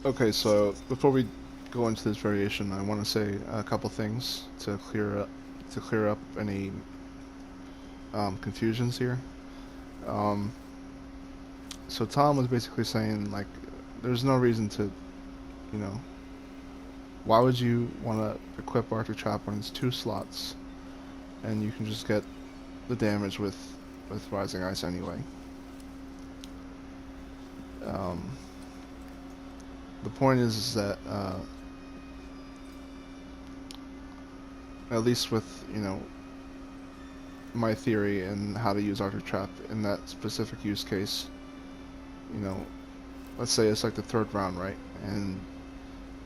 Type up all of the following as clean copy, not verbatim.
Okay, so before we go into this variation, I want to say a couple things to clear up any confusions here. Um, so Tom was basically saying like, there's no reason to, you know, why would you want to equip Archer Trap when it's 2 slots and you can just get the damage with Rising Ice anyway. Um, the point is that at least with my theory and how to use Archer Trap in that specific use case, you know, let's say it's like the 3rd round, right? And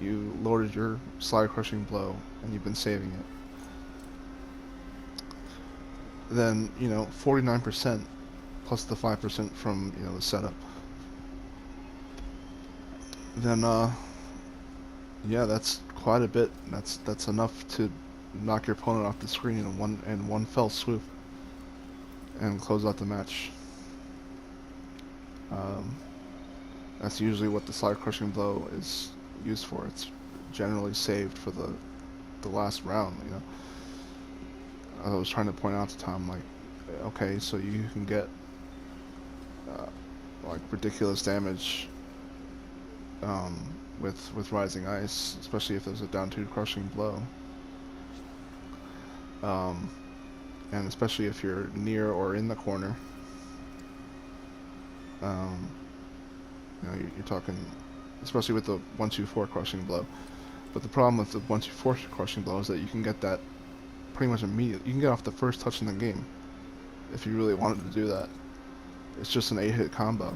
you loaded your Slide Crushing Blow and you've been saving it. Then, 49% plus the 5% from, the setup. Then, yeah, that's quite a bit. That's enough to knock your opponent off the screen in one fell swoop and close out the match. That's usually what the Slide Crushing Blow is used for. It's generally saved for the last round. I was trying to point out to Tom, like, okay, so you can get like ridiculous damage with Rising Ice, especially if there's a down 2 Crushing Blow. And especially if you're near or in the corner. You're talking, especially with the 1-2-4 Crushing Blow. But the problem with the 1-2-4 Crushing Blow is that you can get that pretty much immediately. You can get off the first touch in the game if you really wanted to do that. It's just an 8-hit combo.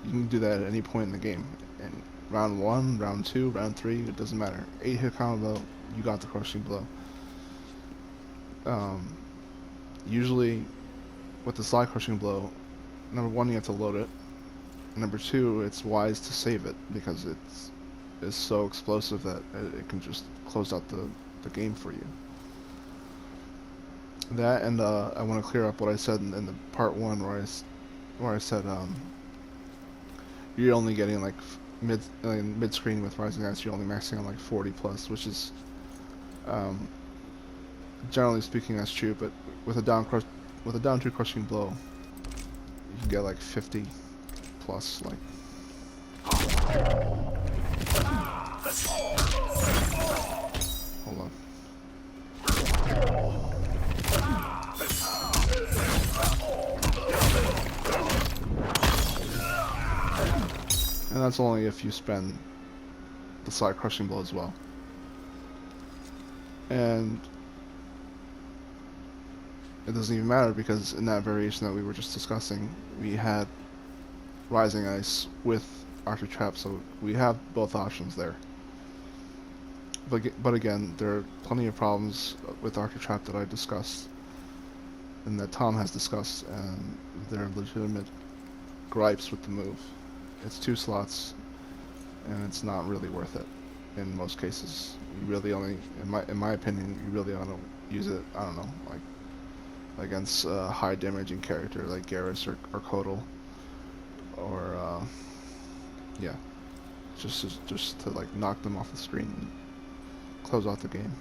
You can do that at any point in the game. And round 1, round 2, round 3, it doesn't matter. 8-hit combo, you got the Crushing Blow. Usually, with the Slide Crushing Blow, number 1, you have to load it. Number 2, it's wise to save it because it's so explosive that it can just close out the game for you. That, and I want to clear up what I said in the part 1 where I said you're only getting like mid screen with Rising Ice. You're only maxing on like 40 plus, which is generally speaking that's true. But with a down 2 Crushing Blow, you can get like 50 plus. Like, hold on. And that's only if you spend the Slide Crushing Blow as well. And it doesn't even matter because in that variation that we were just discussing, we had Rising Ice with Archer Trap, so we have both options there. But again, there are plenty of problems with Archer Trap that I discussed and that Tom has discussed, and they're legitimate gripes with the move. It's 2 slots, and it's not really worth it in most cases. You really only, in my opinion, you really ought to use it, I don't know, like against a high damaging character like Garrus or Kotal, or yeah, just to like knock them off the screen and close out the game.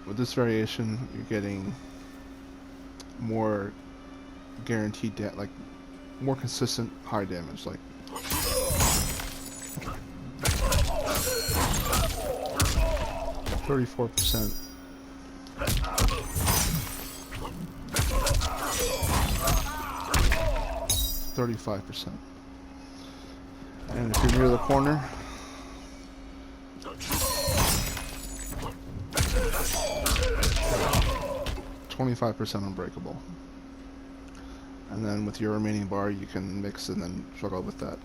With this variation, you're getting more guaranteed like more consistent high damage, like 34%, 35%. And if you're near the corner, 25% unbreakable. And then with your remaining bar, you can mix and then struggle with that.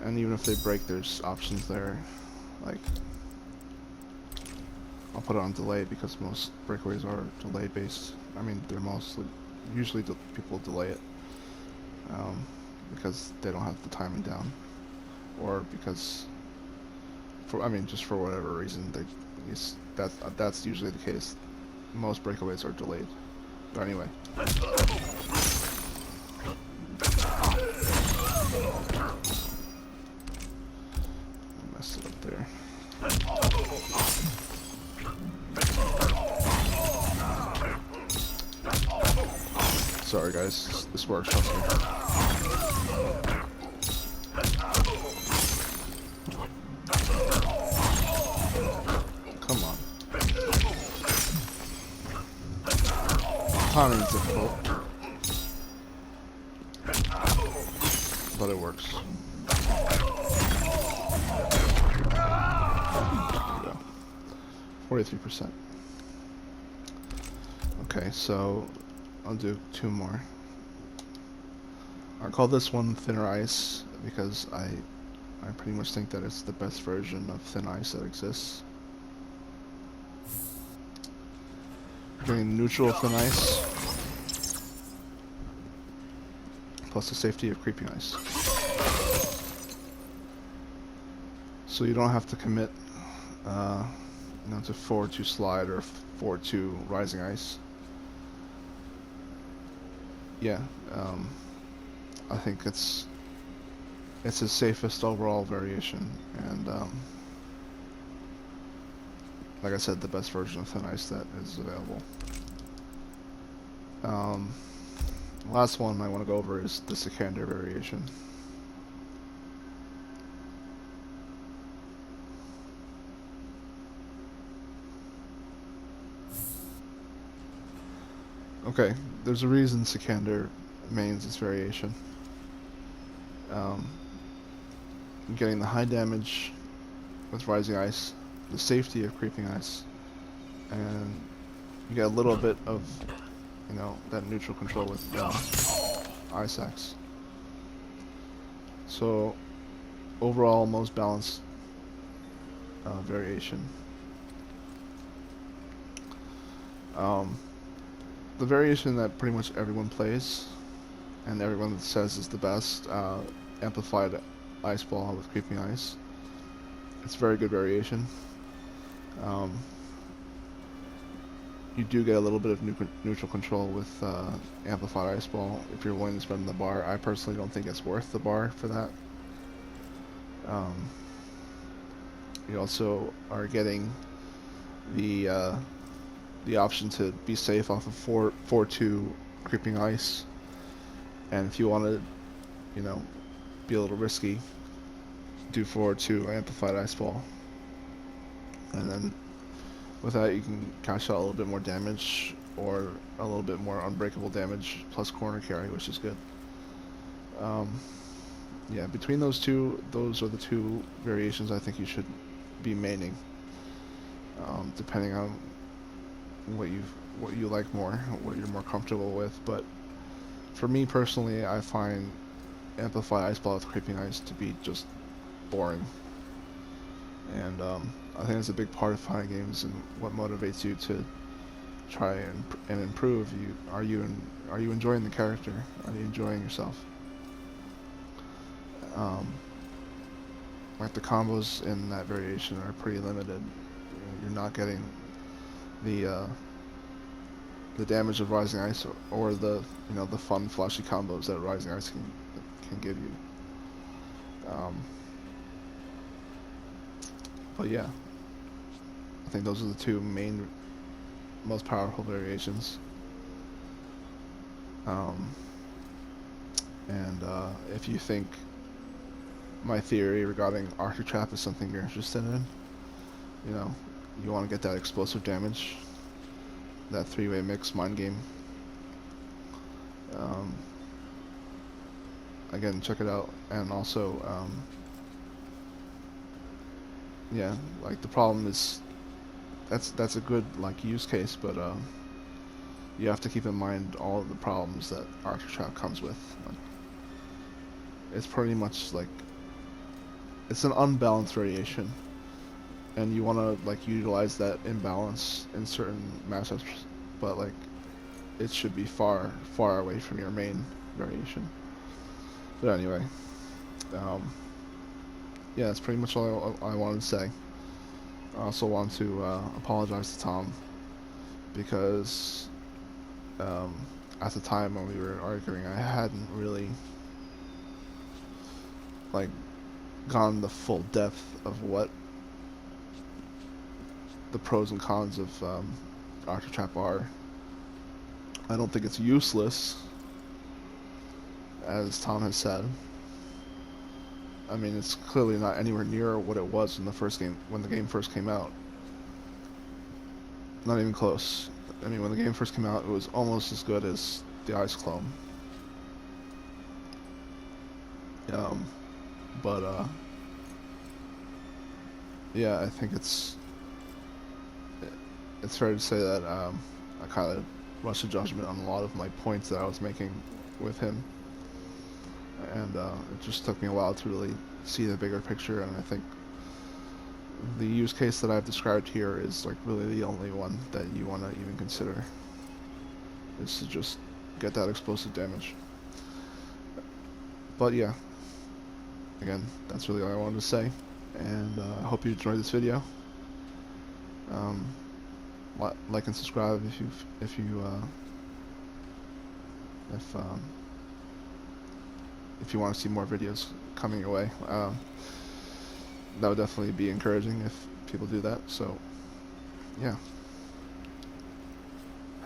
And even if they break, there's options there. Like, I'll put it on delay because most breakaways are delay based. I mean, they're usually people delay it because they don't have the timing down, or because just for whatever reason that's usually the case. Most breakaways are delayed. But anyway. this works, trust me. Come on. Timing's difficult, but it works. There we go. 43%. Okay, so I'll do 2 more. I call this one Thinner Ice because I pretty much think that it's the best version of Thin Ice that exists. Getting neutral Thin Ice plus the safety of Creeping Ice. So you don't have to commit to 4-2 Slide or 4-2 Rising Ice. Yeah, I think it's the safest overall variation, and like I said, the best version of Thin Ice that is available. Last one I want to go over is the Sikander variation. Okay, there's a reason Sikander mains this variation. Getting the high damage with Rising Ice, the safety of Creeping Ice, and you get a little bit of, that neutral control with Ice Axe. So, overall, most balanced variation. The variation that pretty much everyone plays, and everyone says is the best, Amplified Ice Ball with Creeping Ice. It's a very good variation. You do get a little bit of neutral control with Amplified Ice Ball if you're willing to spend the bar. I personally don't think it's worth the bar for that. You also are getting the option to be safe off of 4-2 Creeping Ice, and if you want to, be a little risky, do 4-2 Amplified Ice Ball, and then with that you can cash out a little bit more damage or a little bit more unbreakable damage plus corner carry, which is good. Yeah, between those two, those are the 2 variations I think you should be maining, depending on what you like more, what you're more comfortable with. But for me personally, I find Amplified Ice Ball with Creeping Ice to be just boring, and I think it's a big part of fighting games and what motivates you to try and improve. Are you enjoying the character? Are you enjoying yourself? Like the combos in that variation are pretty limited. You're not getting the damage of Rising Ice or the the fun flashy combos that Rising Ice can give you. But yeah, I think those are the 2 main, most powerful variations. And if you think my theory regarding Arctic Trap is something you're interested in, you want to get that explosive damage, that 3-way mix mind game, again, check it out. And also, yeah, like the problem is that's a good use case, but you have to keep in mind all of the problems that Arctic Trap comes with. It's pretty much it's an unbalanced variation, and you want to utilize that imbalance in certain matchups, but it should be far away from your main variation. But anyway, yeah, that's pretty much all I wanted to say. I also want to apologize to Tom because at the time when we were arguing, I hadn't really gone the full depth of what the pros and cons of Arctic Trap are. I don't think it's useless. as Tom has said. I mean, it's clearly not anywhere near what it was in the first game, when the game first came out. Not even close. I mean, when the game first came out, it was almost as good as the Ice clone. Um, but yeah, I think it's fair to say that I kind of rushed to judgment on a lot of my points that I was making with him, and it just took me a while to really see the bigger picture. And I think the use case that I've described here is like really the only one that you want to even consider, is to just get that explosive damage. But yeah, again, that's really all I wanted to say, and I hope you enjoyed this video. Like and subscribe if you want to see more videos coming your way. That would definitely be encouraging if people do that. So, yeah.